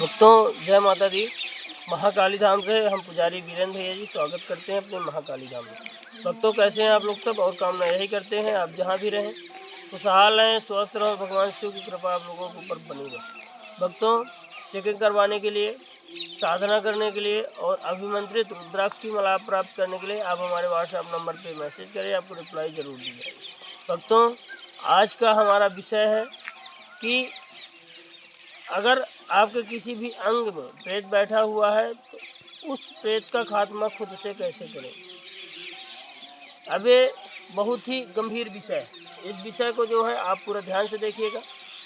भक्तों जय माता दी। महाकाली धाम से हम पुजारी वीरेंद्र भैया जी स्वागत करते हैं अपने महाकाली धाम में। भक्तों कैसे हैं आप लोग सब, और कामना यही करते हैं आप जहां भी रहें खुशहाल रहें, स्वस्थ रहें, भगवान शिव की कृपा आप लोगों के ऊपर बनी रहे। भक्तों चेकिंग करवाने के लिए, साधना करने के लिए और अभिमंत्रित रुद्राक्ष की माला प्राप्त करने के लिए आप हमारे व्हाट्सएप नंबर पर मैसेज करें, आपको रिप्लाई जरूर दी जाएगी। भक्तों आज का हमारा विषय है कि अगर आपके किसी भी अंग में प्रेत बैठा हुआ है तो उस प्रेत का खात्मा खुद से कैसे करें। अब ये बहुत ही गंभीर विषय है। इस विषय को जो है आप पूरा ध्यान से देखिएगा,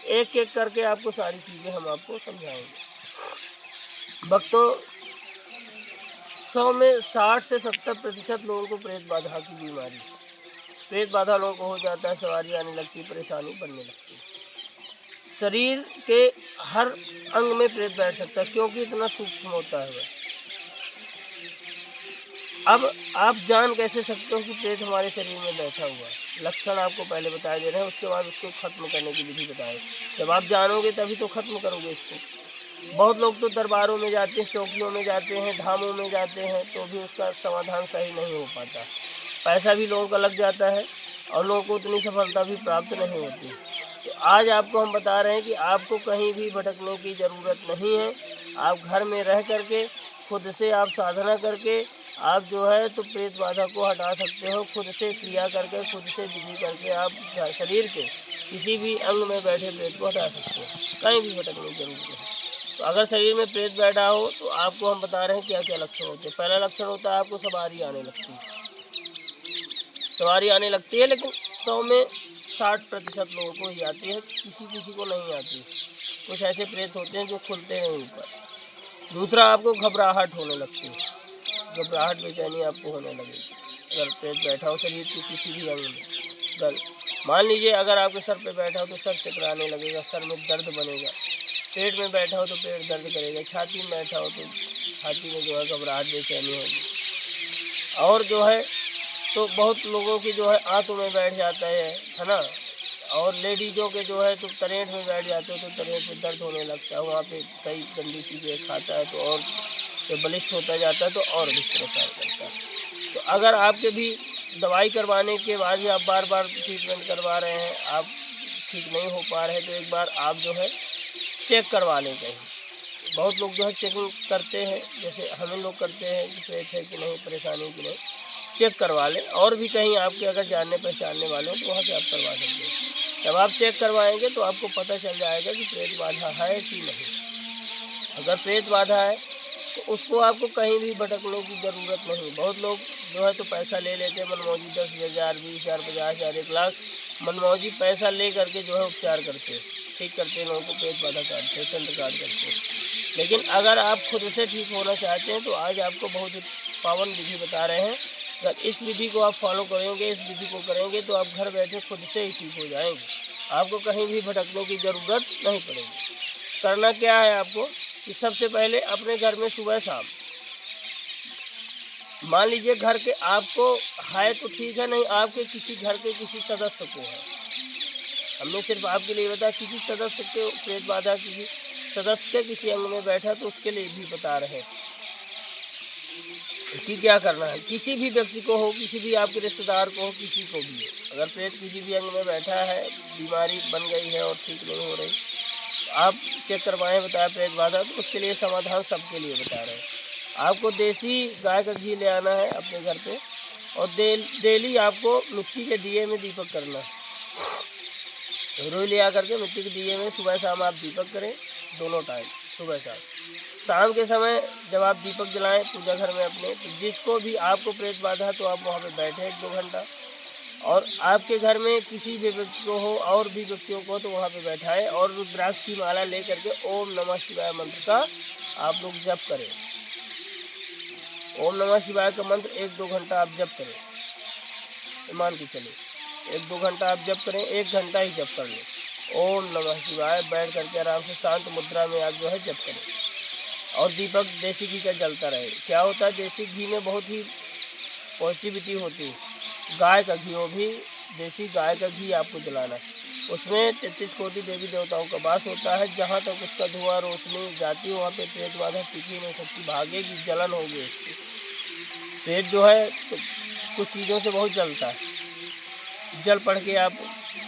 एक एक करके आपको सारी चीज़ें हम आपको समझाएंगे। भक्तों 100 में 60 से 70% लोगों को प्रेत बाधा की बीमारी है। प्रेत बाधा लोगों को हो जाता है, सवारी आने लगती, परेशानी बढ़ने लगती है। शरीर के हर अंग में प्रेत बैठ सकता है क्योंकि इतना सूक्ष्म होता है वह। अब आप जान कैसे सकते हो कि प्रेत हमारे शरीर में बैठा हुआ है। लक्षण आपको पहले बताए दे रहे हैं, उसके बाद उसको खत्म करने की विधि बताए। जब आप जानोगे तभी तो खत्म करोगे इसको। बहुत लोग तो दरबारों में जाते हैं, चौकियों में जाते हैं, धामों में जाते हैं, तो भी उसका समाधान सही नहीं हो पाता। पैसा भी लोगों का लग जाता है और लोगों को उतनी सफलता भी प्राप्त नहीं होती। तो आज आपको हम बता रहे हैं कि आपको कहीं भी भटकने की ज़रूरत नहीं है। आप घर में रह करके खुद से आप साधना करके आप जो है तो प्रेत बाधा को हटा सकते हो। खुद से क्रिया करके, खुद से विधि करके आप शरीर के किसी भी अंग में बैठे प्रेत को हटा सकते हो, कहीं भी भटकने की जरूरत नहीं। तो अगर शरीर में प्रेत बैठा हो तो आपको हम बता रहे हैं क्या क्या लक्षण होते हैं। पहला लक्षण होता है आपको सवारी आने लगती है। सवारी आने लगती है लेकिन 100 में 60% लोगों को ही आती है, किसी को नहीं आती। कुछ ऐसे प्रेत होते हैं जो खुलते हैं ऊपर। दूसरा आपको घबराहट होने लगती है, घबराहट बेचैनी आपको होने लगेगी अगर प्रेत बैठा हो शरीर के किसी भी अंग में। अगर मान लीजिए अगर आपके सर पे बैठा हो तो सर चकराने लगेगा, सर में दर्द बनेगा। पेट में बैठा हो तो पेट दर्द करेगा, छाती में बैठा हो तो छाती में जो है घबराहट बेचैनी होगी। और जो है तो बहुत लोगों की जो है आंतों में बैठ जाता है ना। और लेडीज़ों के जो है तो तरेंट में बैठ जाते हो तो तरेंट में दर्द होने लगता है, वहाँ पे कई गंदी चीज़ें खाता है तो और जब बलिष्ठ होता जाता है तो और भी परेशान करता है। तो अगर आपके भी दवाई करवाने के बाद भी आप बार बार ट्रीटमेंट करवा रहे हैं, आप ठीक नहीं हो पा रहे, तो एक बार आप जो है चेक करवा लें कहीं। बहुत लोग जो है चेकिंग करते हैं, जैसे हम लोग करते हैं कि पेट है कि नहीं, परेशानी कि नहीं, चेक करवा लें। और भी कहीं आपके अगर जानने पहचानने वाले हो तो वहाँ से आप करवा सकते हैं। जब आप चेक करवाएंगे तो आपको पता चल जाएगा कि प्रेत बाधा है कि नहीं। अगर प्रेत बाधा है तो उसको आपको कहीं भी भटकने की ज़रूरत नहीं। बहुत लोग जो है तो पैसा ले लेते हैं मनमौजी, 10,000, 20,000, 50,000, 1 लाख मनमौजी पैसा ले करके जो है उपचार करते हैं, ठीक करते हैं, लोगों को पेट बाधा काटते हैं, चंद्रकाट करते हैं। लेकिन अगर आप खुद से ठीक होना चाहते हैं तो आज आपको बहुत ही पावन विधि बता रहे हैं। अगर इस विधि को आप फॉलो करेंगे, इस विधि को करेंगे तो आप घर बैठे खुद से ही ठीक हो जाएंगे। आपको कहीं भी भटकने की ज़रूरत नहीं पड़ेगी। करना क्या है आपको कि सबसे पहले अपने घर में सुबह शाम, मान लीजिए घर के आपको है तो ठीक है, नहीं आपके किसी घर के किसी सदस्य को है, हमने सिर्फ आपके लिए बताया, किसी सदस्य के प्रेत बाधा किसी सदस्य के किसी अंग में बैठा तो उसके लिए भी बता रहे हैं कि क्या करना है। किसी भी व्यक्ति को हो, किसी भी आपके रिश्तेदार को हो, किसी को भी हो, अगर प्रेत किसी भी अंग में बैठा है, बीमारी बन गई है और ठीक नहीं हो रही, आप चेक करवाएं, बताया प्रेत बाधा, तो उसके लिए समाधान सबके लिए बता रहे हैं। आपको देसी गाय का घी ले आना है अपने घर पे और डेली आपको मिट्टी के दिए में दीपक करना है। रोई ले आकर के मिट्टी के दिए में सुबह शाम आप दीपक करें, दोनों टाइम, सुबह शाम। शाम के समय जब आप दीपक जलाएं पूजा घर में अपने, तो जिसको भी आपको प्रेत बाधा तो आप वहाँ पे बैठे 1-2 घंटा, और आपके घर में किसी भी व्यक्ति को हो और भी व्यक्तियों को तो वहाँ पे बैठाएं और रुद्राक्ष की माला ले करके ओम नमः शिवाय मंत्र का आप लोग जप करें। ओम नमः शिवाय का मंत्र 1-2 घंटा आप जप करें। मान के चलिए 1-2 घंटा आप जप करें, 1 घंटा ही जप कर लें। ओम नमः शिवाय बैठ करके आराम से शांत मुद्रा में आप जो है जप करें और दीपक देसी घी का जलता रहे। क्या होता है, देसी घी में बहुत ही पॉजिटिविटी होती है। गाय का घी, वो भी देसी गाय का घी आपको जलाना है। उसमें 33 कोटि देवी देवताओं का वास होता है। जहाँ तक उसका धुआं रोशनी जाती है वहाँ पे प्रेत बाधा टिकी नहीं सकती, भागेगी, जलन होगी उसकी। प्रेत जो है तो कुछ चीज़ों से बहुत जलता है, जल पड़ के आप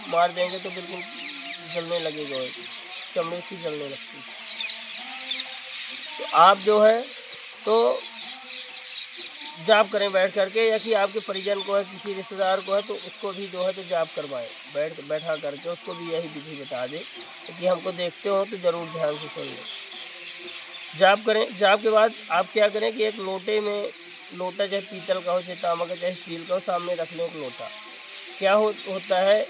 मार देंगे तो बिल्कुल जलने लगेगा, चमड़ी उसकी जलने लगती है। तो आप जो है तो जाप करें बैठ करके, या कि आपके परिजन को है, किसी रिश्तेदार को है, तो उसको भी जो है तो जाप करवाएं, बैठा करके उसको भी यही विधि बता दें, क्योंकि हमको देखते हो तो ज़रूर ध्यान से सुन लें। जाप करें। जाप के बाद आप क्या करें कि एक लोटे में, लोटा चाहे पीतल का हो, चाहे तांबा का, चाहे स्टील का हो, सामने रख लें एक लोटा। क्या होता है,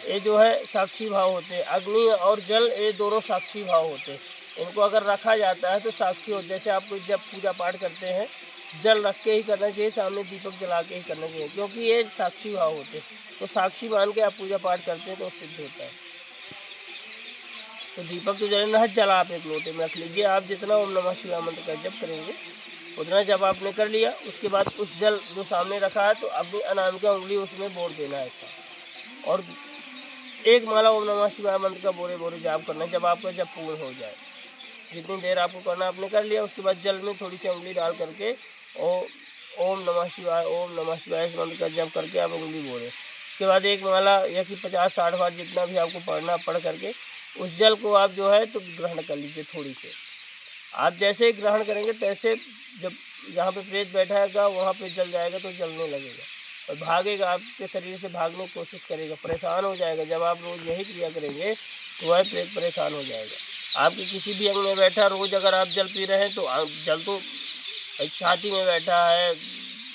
ये जो है साक्षी भाव होते हैं, अग्नि और जल ये दोनों साक्षी भाव होते हैं। इनको अगर रखा जाता है तो साक्षी हो, जैसे आप जब पूजा पाठ करते हैं जल रख के ही करना चाहिए, सामने दीपक जला के ही करना चाहिए, क्योंकि ये साक्षी भाव होते हैं। तो साक्षी मान के आप पूजा पाठ करते हैं तो सिद्ध होता है। तो दीपक तो जलना है, जल आप एक लोटे में रख लीजिए। आप जितना ओम नमः शिवाय मंत्र का जप करेंगे उतना जब आपने कर लिया, उसके बाद उस जल जो सामने रखा है तो अपनी अनामिका उंगली उसमें बोर देना है ऐसा, और एक माला ओम नमः शिवाय मंत्र का बोरे बोरे जाप करना है। जब आपका जब पूर्ण हो जाए, जितनी देर आपको करना आपने कर लिया, उसके बाद जल में थोड़ी सी उंगली डाल करके ओम नमः शिवाय, ओम नमः शिवाय इस मंत्र का जप करके आप उंगली बोले। उसके बाद एक माला या कि 50-60 बार जितना भी आपको पढ़ना, पढ़ करके उस जल को आप जो है तो ग्रहण कर लीजिए थोड़ी से। आप जैसे ही ग्रहण करेंगे तैसे जब जहाँ पे प्रेत बैठा हैगा वहाँ पे जल जाएगा तो जलने लगेगा और भागेगा, आपके शरीर से भागने की कोशिश करेगा, परेशान हो जाएगा। जब आप रोज़ यही क्रिया करेंगे तो वह प्रेत परेशान हो जाएगा। आपके किसी भी अंग में बैठा रोज़ अगर आप जल पी रहे हैं तो जल तो छाती में बैठा है,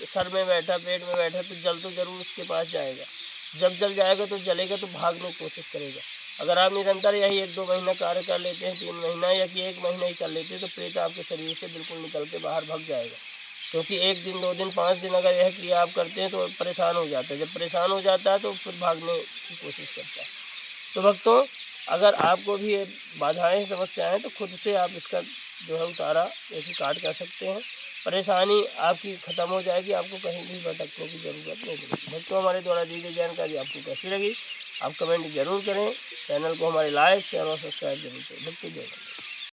सर में बैठा, पेट में बैठा, तो जल तो ज़रूर उसके पास जाएगा। जब जल जाएगा तो जलेगा तो भागने की कोशिश करेगा। अगर आप निरंतर यही 1-2 महीना कार्य कर लेते हैं, 3 महीना या कि 1 महीना ही कर लेते हैं, तो प्रेत आपके शरीर से बिल्कुल निकल के बाहर भाग जाएगा। क्योंकि 1 दिन, 2 दिन, 5 दिन अगर यह क्रिया आप करते हैं तो परेशान हो जाता है। जब परेशान हो जाता है तो फिर भागने की कोशिश करता है। तो भक्तों, अगर आपको भी ये बाधाएँ, समस्याएँ हैं तो खुद से आप इसका जो है उतारा ऐसे काट कर सकते हैं। परेशानी आपकी ख़त्म हो जाएगी, आपको कहीं भी भटकने की ज़रूरत नहीं पड़ेगी। भक्तों, हमारे द्वारा दी गई जानकारी आपको कैसी लगी आप कमेंट ज़रूर करें। चैनल को हमारे लाइक, शेयर और सब्सक्राइब जरूर करें। भक्ति जय।